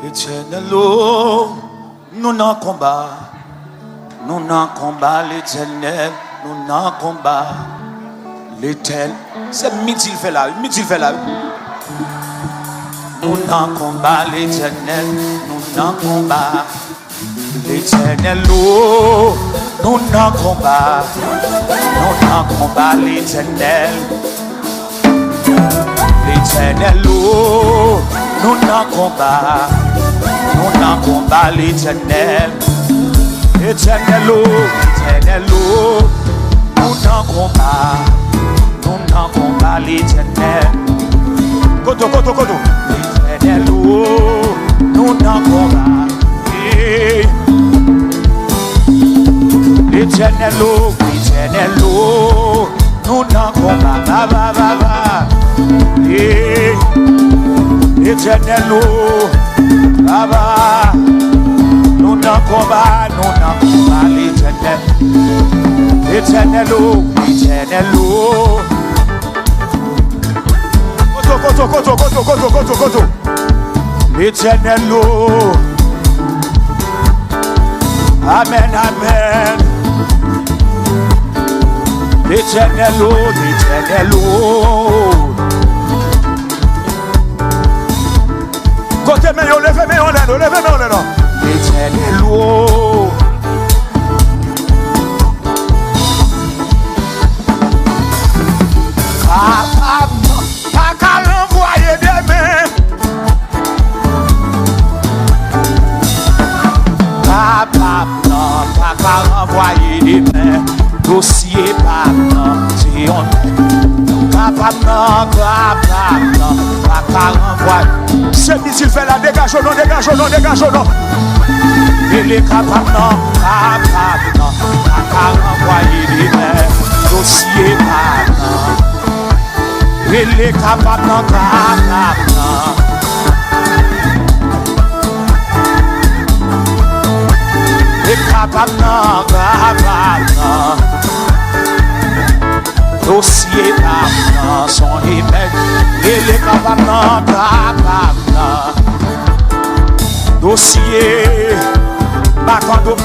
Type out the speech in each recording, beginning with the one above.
Éternel, nous n'en combat. Nous n'en combat l'éternel. Nous n'en combat l'éternel. C'est midi il fait là. Midi il fait là. Nous n'en combat l'éternel. Nous n'en combat l'éternel. Nous n'en combat. Nous n'en combat l'éternel. L'éternel, nous n'en combat. Nous n'en combat l'éternel. Éternel, éternel, nous n'en combat. Nous n'en combat l'éternel. Koto, koto, koto. L'éternel, nous n'en combat. L'éternel, l'éternel, nous n'en combat. Ba, ba, ba, ba. Éternel, Baba, nous n'en combat l'éternel. Éternel, éternel. Koto. L'éternel, amen, amen. L'éternel, l'éternel. Côté mais on lève mais on est non. L'éternel pas qu'à l'envoyer des mains. Pas qu'à l'envoyer des mains. Dossier pas si on pas qu'à l'envoyer. C'est missile fait la dégage au nom. Il est capable pas qu'à l'envoyer des mains. Dossier pas. Il est capable dossier dans son remède. Il est capable dossier bacando.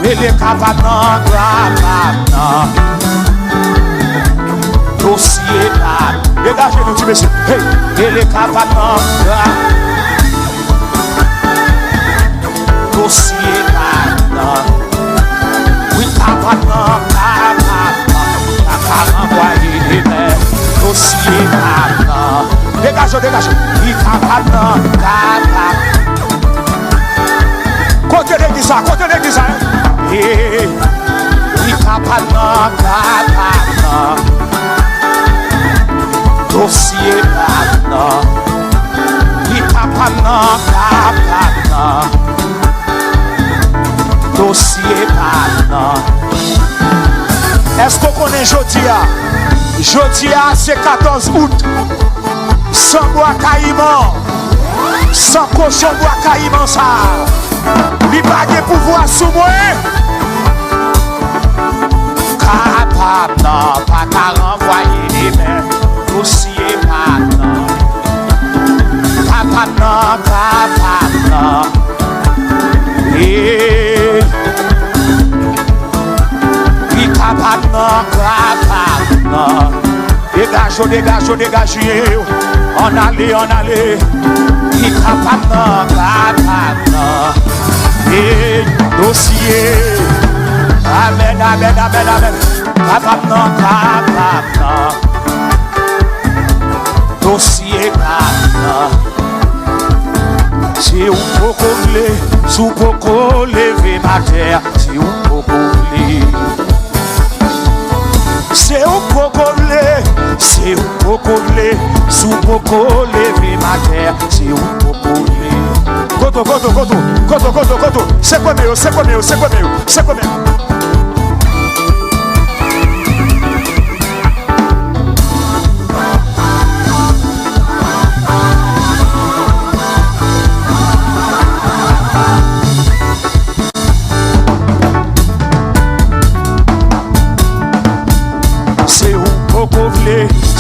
Il est capable dossier dégagez-nous petit monsieur. Il est capable dossier oui capable envoyer des mains dossier dégage il capable côté l'église il capable dossier il capable dossier est-ce qu'on connaît Jodia c'est 14 août sans bois caïman sans cochon bois caïman ça il pas de pouvoir sous moi capable pas qu'à renvoyer les mains dossier capable et il capable dégage on allait il capable et dossier amen capable dossier si on peut lever ma terre si on peut c'est un pocolé, c'est un pocolé, sous pocolé, ma terre, c'est un pocolé. Koto, c'est quoi mieux.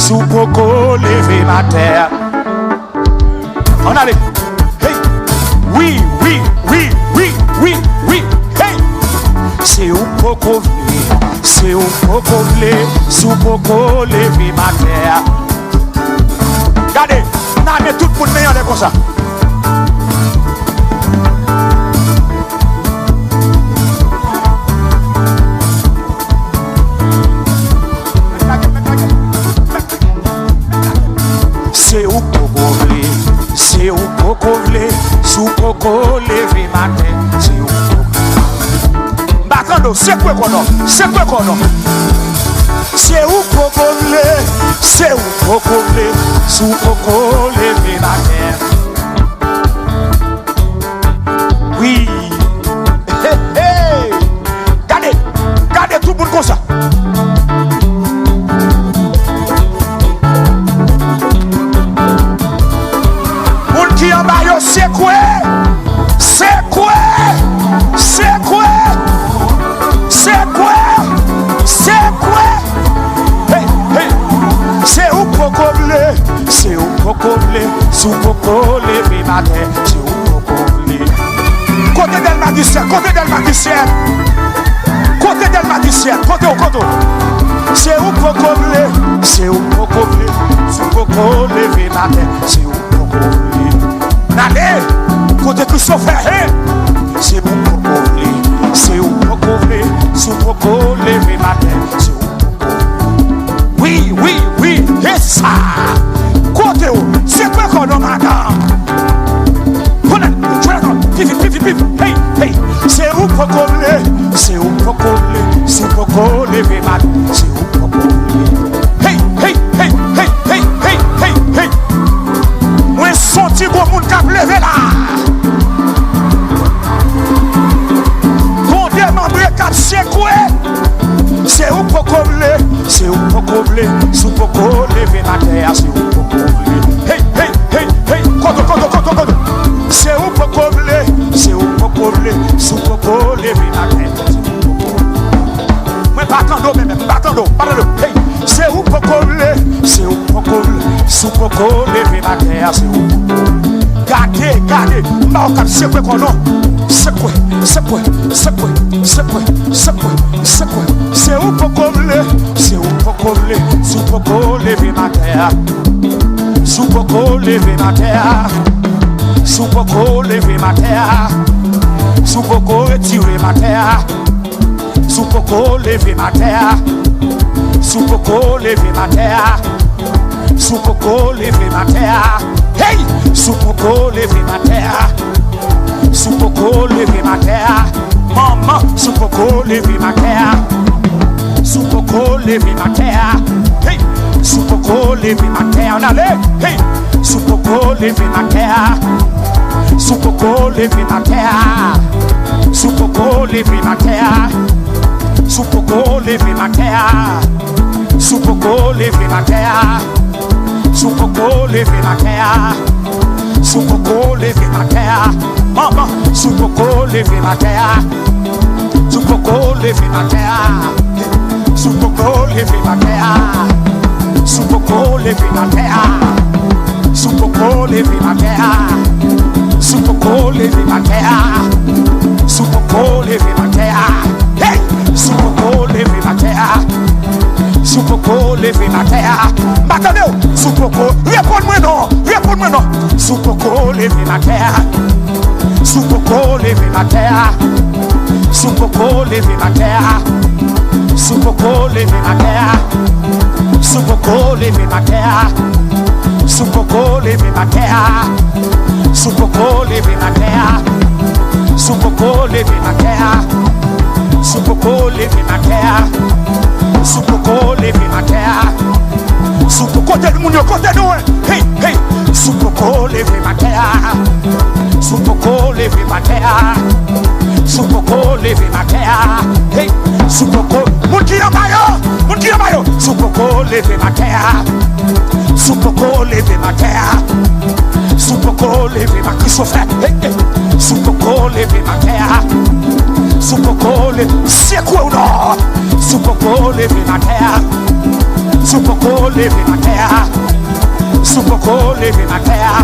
Sous poco lever ma terre. On allait. Hey. Oui, oui, oui, oui, oui, oui. Hey! C'est où poco vle, c'est où poco vle, sous poco lever ma terre. Regardez, on a tout le monde meilleur comme ça. C'est où poco vle, c'est où poco vle, sous poco lever ma terre. C'est où poco. Bakando, c'est quoi qu'on a? C'est quoi qu'on a? C'est où poco vle, c'est où poco vle, sous poco lever ma terre. Oui. Hey, hey. Regardez, regardez tout le monde comme ça. Qui en bas, c'est quoi? C'est quoi? C'est quoi? C'est quoi? C'est quoi? Hey, hey. C'est où poco blé? C'est où poco blé? Sous poco levé matin. C'est où poco blé? Côté del magicien, côté del magicien. Côté del magicien, côté au côté. C'est où poco blé? C'est où poco blé? Sous poco levé matin. C'est où poco blé? Allez, côté Christopher, c'est bon pour couvrir, c'est où pour couvrir, sous pour lever ma tête, c'est où pour couvrir. Oui, oui, oui, et ça, côté où, c'est quoi qu'on a madame? Pif, pif, pif, hey, hey, c'est où pour couvrir, c'est où pour couvrir, sous pour lever ma tête, c'est où pour couvrir. Hey, hey, hey, hey, hey, hey, hey, hey. Moi, senti bon monde qui a levé là. Quand des membres qui c'est quoi? C'est où pour combler? C'est où pour combler? Sous pour lever la terre, c'est où pour combler? Hey, hey, hey, hey, koto. C'est où pour combler? C'est où pour combler? Sous pour lever la terre. Moi, pas attendre, même, pas attendre, hey. C'est où pour combler? C'est où pour combler? Sous pour lever la terre, c'est où? Gardez, gardez, c'est quoi qu'on a? C'est quoi? C'est quoi? C'est quoi? C'est quoi? C'est quoi? C'est quoi? C'est où pour combler? C'est où pour combler? Sous pour lever ma terre. Sous pour lever ma terre. Sous pour lever ma terre. Sous pour retirer ma terre. Sous pour lever ma terre. Sous pour lever ma terre. Sous pour lever ma terre. Hey! Sous pour lever ma terre. Sous pour lever ma terre. Maman, sous pour lever ma terre. Sous pour lever ma terre. Hey! Sous pour lever ma terre. On allait. Hey! Sous pour lever ma terre. Sous pour lever ma terre. Sous pour lever ma terre. Sous pour lever ma terre. Sous pour lever ma terre. Sous pour lever ma terre. Sous pour lever ma terre. Maman, sous pour lever ma terre. Sous pour lever ma terre. Sous pour lever ma terre. Sous pour lever ma terre. Sous pour lever ma terre. Sous pour lever ma terre. Sous pour lever ma terre. Hey! Sous pour lever ma terre. Sous pour lever ma terre. M'attendez, sous pour réponds-moi non, réponds-moi non. Sous pour lever ma terre. Sous pour lever ma terre. Sous pour lever ma terre. Sous pour lever ma terre. Sous pour lever ma terre. Sous pour lever ma terre. Sous pour lever ma terre. Sous pour lever ma terre. Sous pour lever ma terre. Sous pour lever ma terre. Sous pour côté de mon côté de hey, hey. Sous pour lever ma terre. Sous pour lever ma terre. Sous pour lever ma terre. Hey, sous pour mon qui en maillot, mon qui en maillot. Sous pour lever ma terre. Sous pour lever ma terre. Sous pour lever ma Christopher. Hey, hey. Sous pour lever ma terre. Sous pour lever, c'est quoi ou non? Sous pour lever ma terre. Sous pour lever ma terre. Sous pour lever ma terre.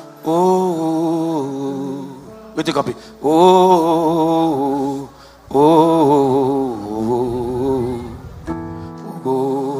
Mettez campé. Oh, oh, oh, oh,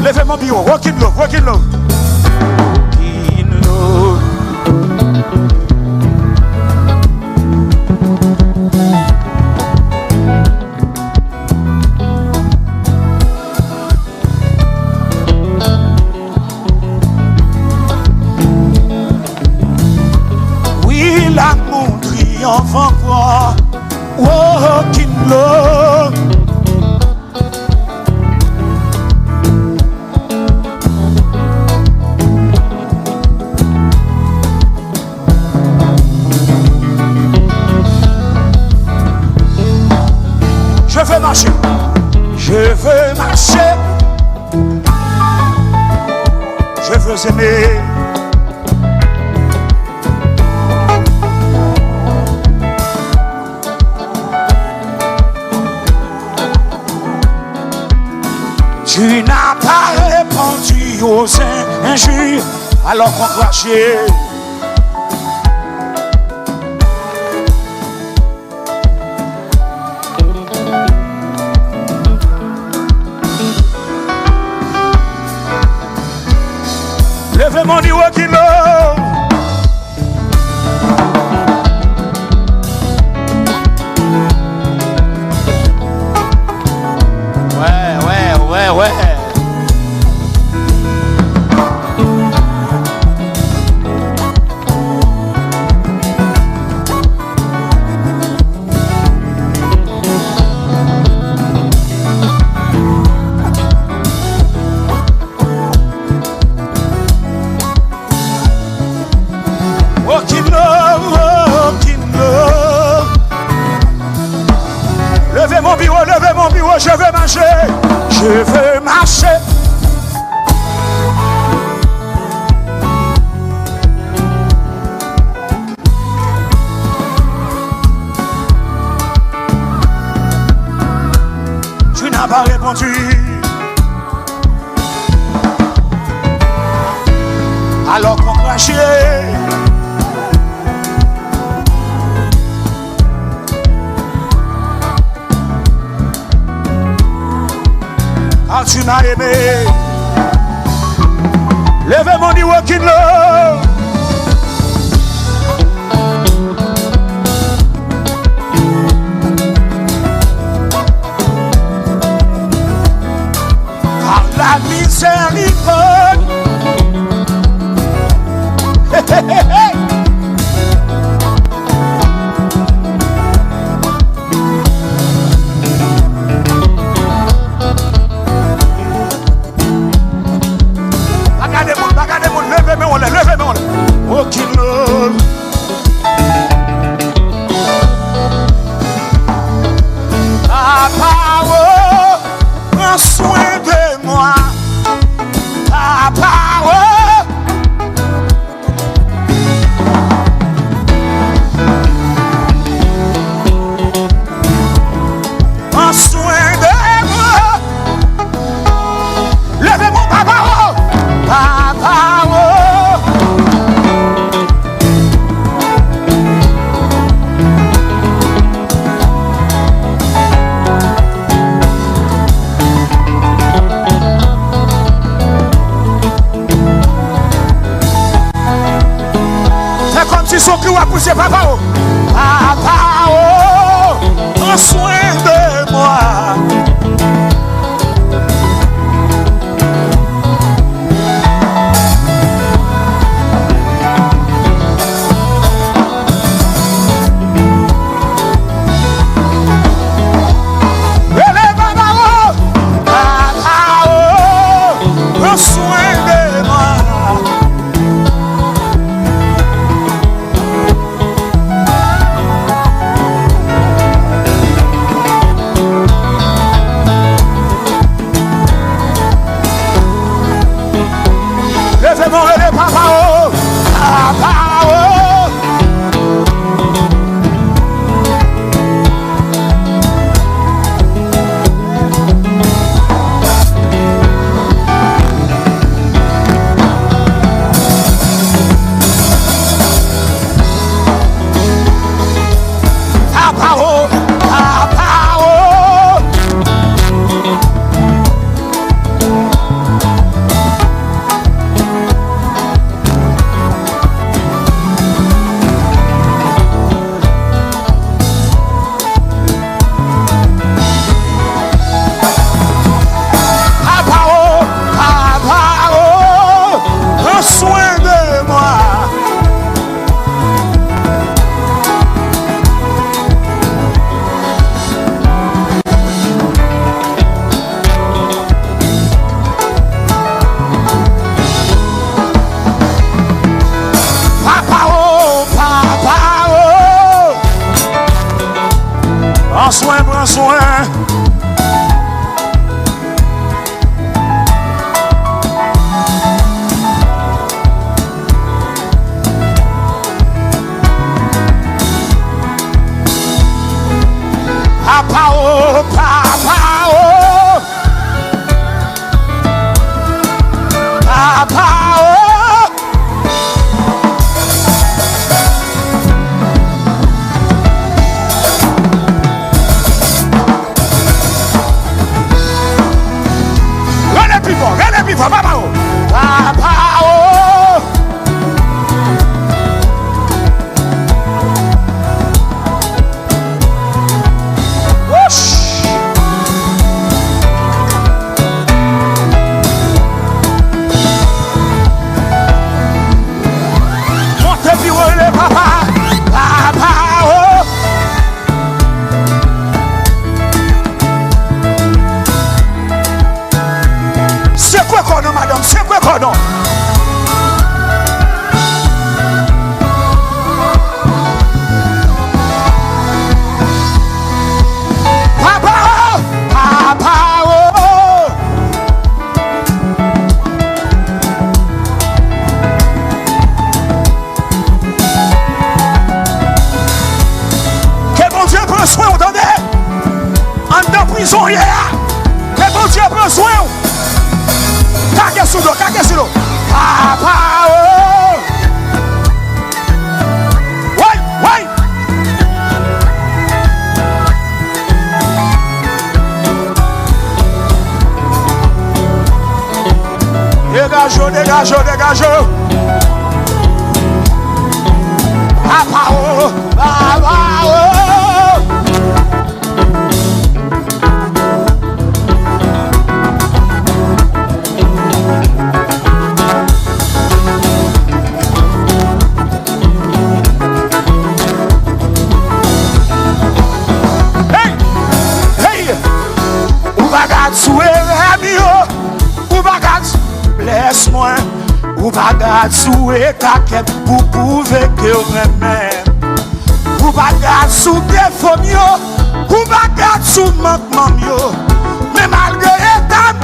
Levez mon bureau, walk in love, walk in love. Oui, l'amour triomphe encore, walk in love. Je veux marcher, je veux aimer. Tu n'as pas répondu aux injures alors qu'on crachait. Levez mon niveau qui love. Ouais. Walking love. Levez mon bureau, je veux marcher. Je veux marcher. Tu n'as pas répondu. Alors qu'on crachait. Quand tu m'as aimé, levez mon niveau qui love. Par la miséricorde. Hey. Levez-moi, Prends soin, prends soin. Papa oh, papa oh, papa oh. Regardez plus fort, papa oh, papa oh. C'est quoi qu'on a, madame? C'est quoi qu'on a? Papa oh, papa oh. Que bon Dieu prend soin, vous entendez? En dans prison hier. Que bon Dieu prend soin. Kake sous l'eau. Papa oh. Ouais. Dégagez. Papa oh, papa oh. Laisse-moi, ou bagarre sous état pour prouver que vous m'aimez. Ou bagarre sous défaut mieux, ou bagarre sous manquement mieux. Mais malgré état,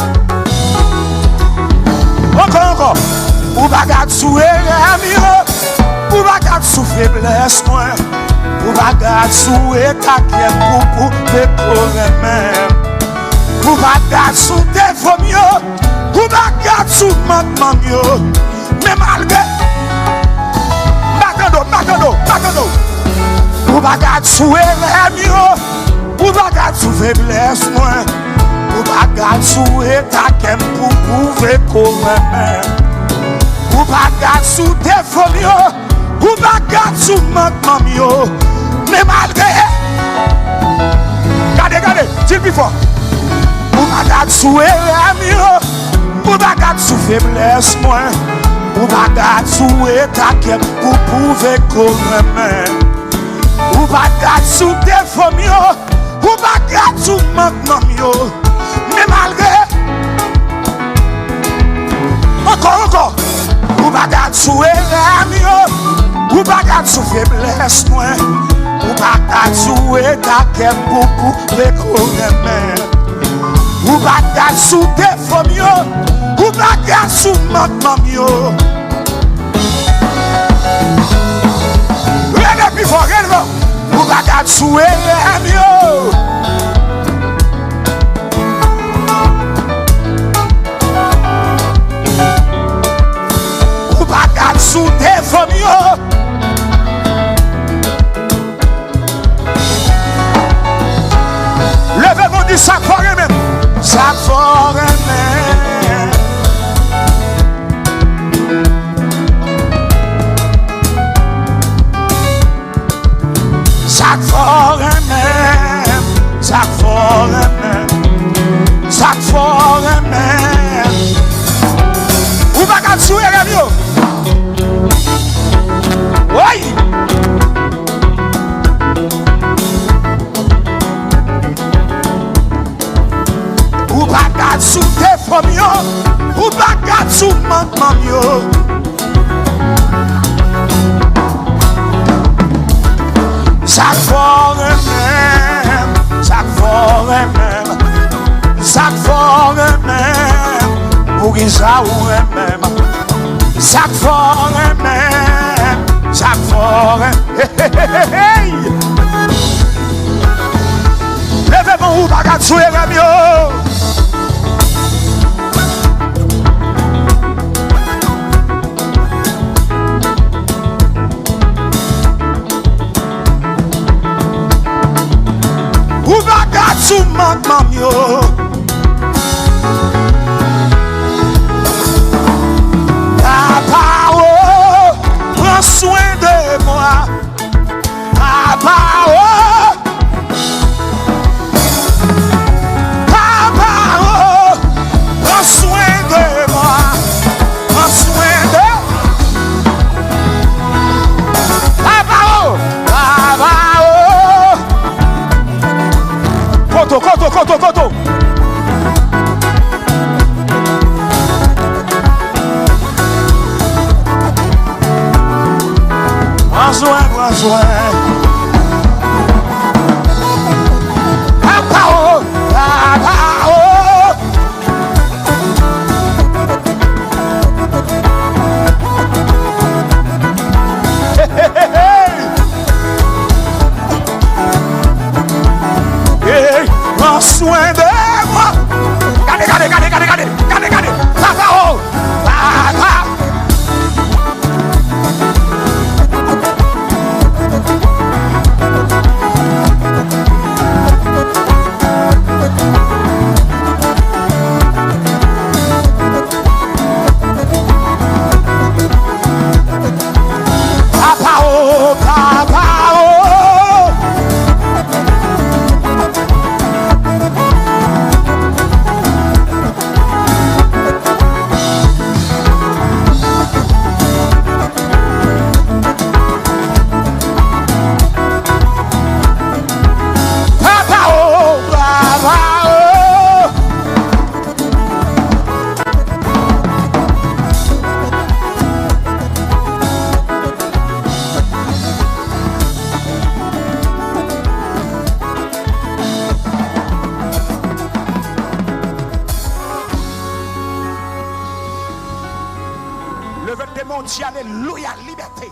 encore, ou bagarre sous erreur mieux, ou bagarre sous faiblesse moi, ou bagarre sous état pour prouver que vous m'aimez. Ou bagarre sous défaut mieux. Ou bagarre sous manquement mieux. Mais malgré Matando. Ou bagarre sous erreur mieux. Ou bagarre sous faiblesse moi. Ou bagarre sous état qu'aime pour prouver qu'on m'aime. Ou bagarre sous défaut mieux. Ou bagarre sous manquement mieux. Mais malgré Regardez, dis plus fort. Ou bagarre sous erreur mieux. Ou bagarre sous faiblesse moi. Ou bagarre sous état qui pour prouver qu'on m'aime. Ou bagarre sous défaut mieux. Ou bagarre sous manquement mieux. Mais malgré encore ou bagarre sous erreur mieux. Ou bagarre sous faiblesse moi. Ou bagarre sous état qui pour prouver qu'on m'aime. Ou bagarre sous défaut mieux. Ou bagarre sous manquement mieux. Regardez plus fort, regardez. Ou bagarre sous erreur mieux. Ou bagarre sous défaut mieux. Levez-vous du sac fort même. Sac fort même. Sac fort même, sac fort même, sac fort même. Ou bagarre sous erreur mieux. Oui. Ou bagarre sous défaut mieux. Ou bagarre sous manquement mieux. Sac fort même. ça ou même, ça fort même, ça fort. Levez-moi ou bagat sous les ramios. Ou bagat sous maman yo. Papa, oh, prends soin de moi. Papa, oh, Papa, oh, prends soin de moi. Prends soin de Papa, oh, Papa, oh. Koto, koto, koto, koto. Prends soin, prends soin. Papa, oh, Papa, oh. Hey, hey, hey, hey. Hey, prends soin de moi. Regardez, regardez, regardez, regardez, regardez, regardez. Papa, oh, Papa. Papa, oh, Papa, oh. Papa, oh, Papa, oh. Le vêtement dit alléluia, liberté.